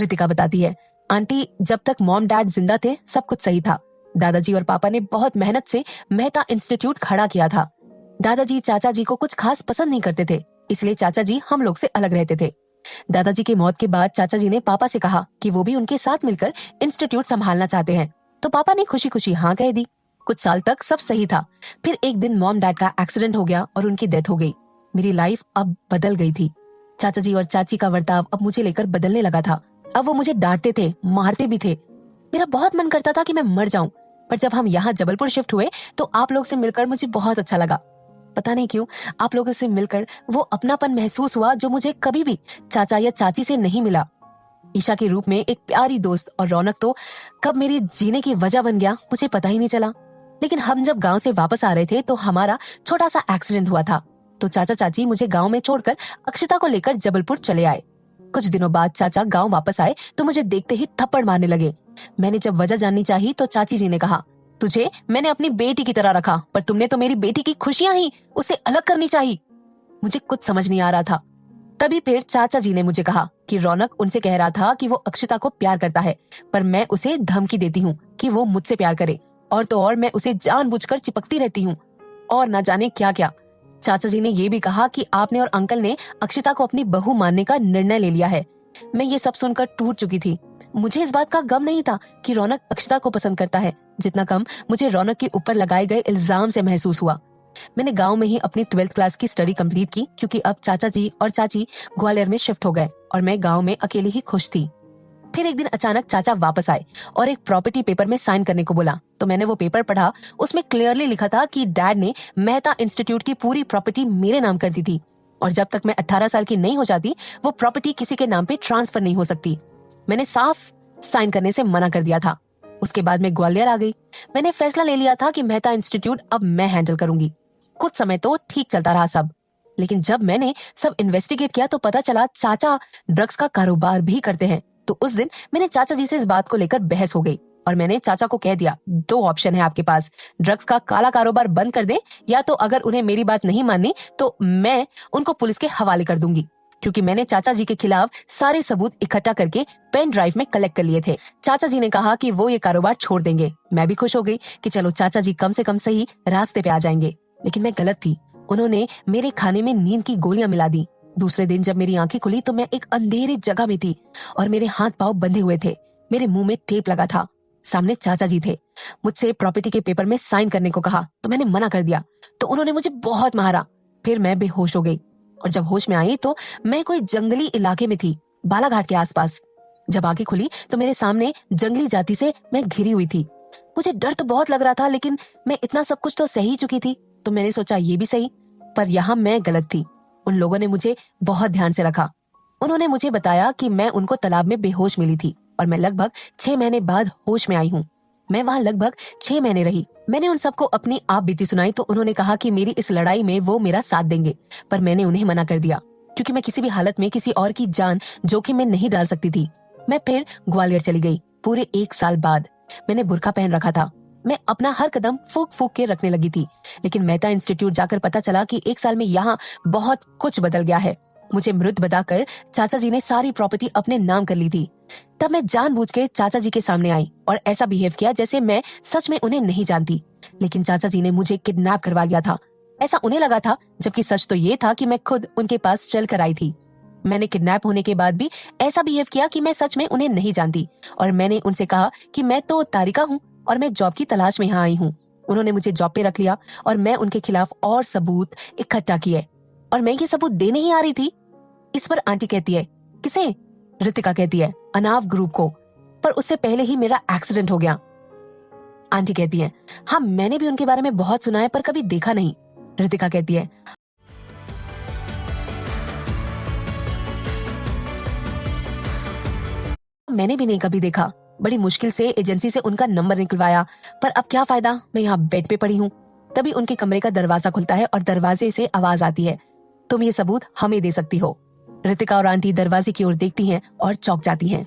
रितिका बताती है, आंटी जब तक मॉम डैड जिंदा थे सब कुछ सही था। दादाजी और पापा ने बहुत मेहनत से मेहता इंस्टीट्यूट खड़ा किया था। दादाजी चाचा जी को कुछ खास पसंद नहीं करते थे, इसलिए चाचा जी हम लोग से अलग रहते थे। दादाजी की मौत के बाद चाचा जी ने पापा से कहा कि वो भी उनके साथ मिलकर इंस्टीट्यूट संभालना चाहते हैं, तो पापा ने खुशी खुशी हाँ कह दी। कुछ साल तक सब सही था। फिर एक दिन मॉम डैड का एक्सीडेंट हो गया और उनकी डेथ हो गई। मेरी लाइफ अब बदल गई थी। चाचा जी और चाची का बर्ताव अब मुझे लेकर बदलने लगा था। अब वो मुझे डांटते थे, मारते भी थे। मेरा बहुत मन करता था कि मैं मर जाऊं, पर जब हम यहाँ जबलपुर शिफ्ट हुए तो आप लोग से मिलकर मुझे बहुत अच्छा लगा। पता नहीं क्यों आप लोगों से मिलकर वो अपनापन महसूस हुआ जो मुझे कभी भी चाचा या चाची से नहीं मिला। ईशा के रूप में एक प्यारी दोस्त और रौनक तो कब मेरी जीने की वजह बन गया मुझे पता ही नहीं चला। लेकिन हम जब गांव से वापस आ रहे थे तो हमारा छोटा सा एक्सीडेंट हुआ था, तो चाचा चाची मुझे गांव में छोड़कर अक्षिता को लेकर जबलपुर चले आए। कुछ दिनों बाद चाचा गांव वापस आए तो मुझे देखते ही थप्पड़ मारने लगे। मैंने जब वजह जाननी चाहिए तो चाची जी ने कहा, तुझे मैंने अपनी बेटी की तरह रखा, पर तुमने तो मेरी बेटी की खुशियां ही उसे अलग करनी चाहिए। मुझे कुछ समझ नहीं आ रहा था। तभी फिर चाचा जी ने मुझे कहा कि रौनक उनसे कह रहा था कि वो अक्षिता को प्यार करता है, पर मैं उसे धमकी देती हूँ कि वो मुझसे प्यार करे, और तो और मैं उसे जानबूझकर चिपकती रहती हूँ और न जाने क्या क्या। चाचा जी ने ये भी कहा कि आपने और अंकल ने अक्षिता को अपनी बहू मानने का निर्णय ले लिया है। मैं ये सब सुनकर टूट चुकी थी। मुझे इस बात का गम नहीं था कि रौनक अक्षिता को पसंद करता है, जितना कम मुझे रौनक के ऊपर लगाए गए इल्जाम से महसूस हुआ। मैंने गांव में ही अपनी 12th क्लास की स्टडी कंप्लीट की, क्योंकि अब चाचा जी और चाची ग्वालियर में शिफ्ट हो गए और मैं गांव में अकेली ही खुश थी। फिर एक दिन अचानक चाचा वापस आए और एक प्रॉपर्टी पेपर में साइन करने को बोला, तो मैंने वो पेपर पढ़ा। उसमें क्लियरली लिखा था कि डैड ने मेहता इंस्टीट्यूट की पूरी प्रॉपर्टी मेरे नाम कर दी थी, और जब तक मैं 18 साल की नहीं हो जाती वो प्रॉपर्टी किसी के नाम पे ट्रांसफर नहीं हो सकती। मैंने साफ साइन करने से मना कर दिया था। उसके बाद मैं ग्वालियर आ गई। मैंने फैसला ले लिया था कि मेहता इंस्टीट्यूट अब मैं हैंडल करूंगी। कुछ समय तो ठीक चलता रहा सब, लेकिन जब मैंने सब इन्वेस्टिगेट किया तो पता चला चाचा ड्रग्स का कारोबार भी करते हैं। तो उस दिन मैंने चाचा जी से इस बात को लेकर बहस हो गई और मैंने चाचा को कह दिया, 2 ऑप्शन है आपके पास, ड्रग्स का काला कारोबार बंद कर दे, या तो अगर उन्हें मेरी बात नहीं माननी तो मैं उनको पुलिस के हवाले कर दूंगी, क्योंकि मैंने चाचा जी के खिलाफ सारे सबूत इकट्ठा करके पेन ड्राइव में कलेक्ट कर लिए थे। चाचा जी ने कहा कि वो ये कारोबार छोड़ देंगे। मैं भी खुश हो गई कि चलो चाचा जी कम से कम सही रास्ते पे आ जाएंगे, लेकिन मैं गलत थी। उन्होंने मेरे खाने में नींद की गोलियां मिला दी। दूसरे दिन जब मेरी आंखें खुली तो मैं एक अंधेरी जगह में थी और मेरे हाथ पांव बंधे हुए थे। मेरे मुंह में टेप लगा था। सामने चाचा जी थे। मुझसे प्रॉपर्टी के पेपर में साइन करने को कहा तो मैंने मना कर दिया, तो उन्होंने मुझे बहुत मारा। फिर मैं बेहोश हो गई और जब होश में आई तो मैं कोई जंगली इलाके में थी, बालाघाट के आसपास। जब आंखें खुली तो मेरे सामने जंगली जाति से मैं घिरी हुई थी। मुझे डर तो बहुत लग रहा था, लेकिन मैं इतना सब कुछ तो सही चुकी थी, तो मैंने सोचा ये भी सही। पर यहाँ मैं गलत थी। उन लोगों ने मुझे बहुत ध्यान से रखा। उन्होंने मुझे बताया कि मैं उनको तालाब में बेहोश मिली थी और मैं लगभग 6 महीने बाद होश में आई हूँ। मैं वहाँ लगभग 6 महीने रही। मैंने उन सबको अपनी आप बीती सुनाई तो उन्होंने कहा कि मेरी इस लड़ाई में वो मेरा साथ देंगे, पर मैंने उन्हें मना कर दिया, क्योंकि मैं किसी भी हालत में किसी और की जान जोखिम में नहीं डाल सकती थी। मैं फिर ग्वालियर चली गई। पूरे 1 साल बाद मैंने बुर्का पहन रखा था। मैं अपना हर कदम फूक फूक के रखने लगी थी, लेकिन मेहता इंस्टीट्यूट जाकर पता चला कि 1 साल में यहाँ बहुत कुछ बदल गया है। मुझे मृत बताकर चाचा जी ने सारी प्रॉपर्टी अपने नाम कर ली थी। तब मैं जानबूझ के चाचा जी के सामने आई और ऐसा बिहेव किया जैसे मैं सच में उन्हें नहीं जानती, लेकिन चाचा जी ने मुझे किडनैप करवा लिया था। ऐसा उन्हें लगा था, जबकि सच तो ये था कि मैं खुद उनके पास चल कर आई थी। मैंने किडनैप होने के बाद भी ऐसा बिहेव किया कि मैं सच में उन्हें नहीं जानती, और मैंने उनसे कहा कि मैं तो तारिका हूँ और मैं जॉब की तलाश में यहाँ आई हूँ। उन्होंने मुझे जॉब पे रख लिया और मैं उनके खिलाफ और सबूत इकट्ठा किए, और मैं ये सबूत देने ही आ रही थी। इस पर आंटी कहती है, किसे? रितिका कहती है, अनाव ग्रुप को, पर उससे पहले ही मेरा एक्सीडेंट हो गया। आंटी कहती है, हाँ मैंने भी उनके बारे में बहुत सुना है पर कभी देखा नहीं। रितिका कहती है, मैंने भी नहीं कभी देखा। बड़ी मुश्किल से एजेंसी से उनका नंबर निकलवाया, पर अब क्या फायदा, मैं यहाँ बेड पे पड़ी हूँ। तभी उनके कमरे का दरवाजा खुलता है और दरवाजे से आवाज आती है, तुम ये सबूत हमें दे सकती हो। रितिका और आंटी दरवाजे की ओर देखती हैं और चौंक जाती हैं।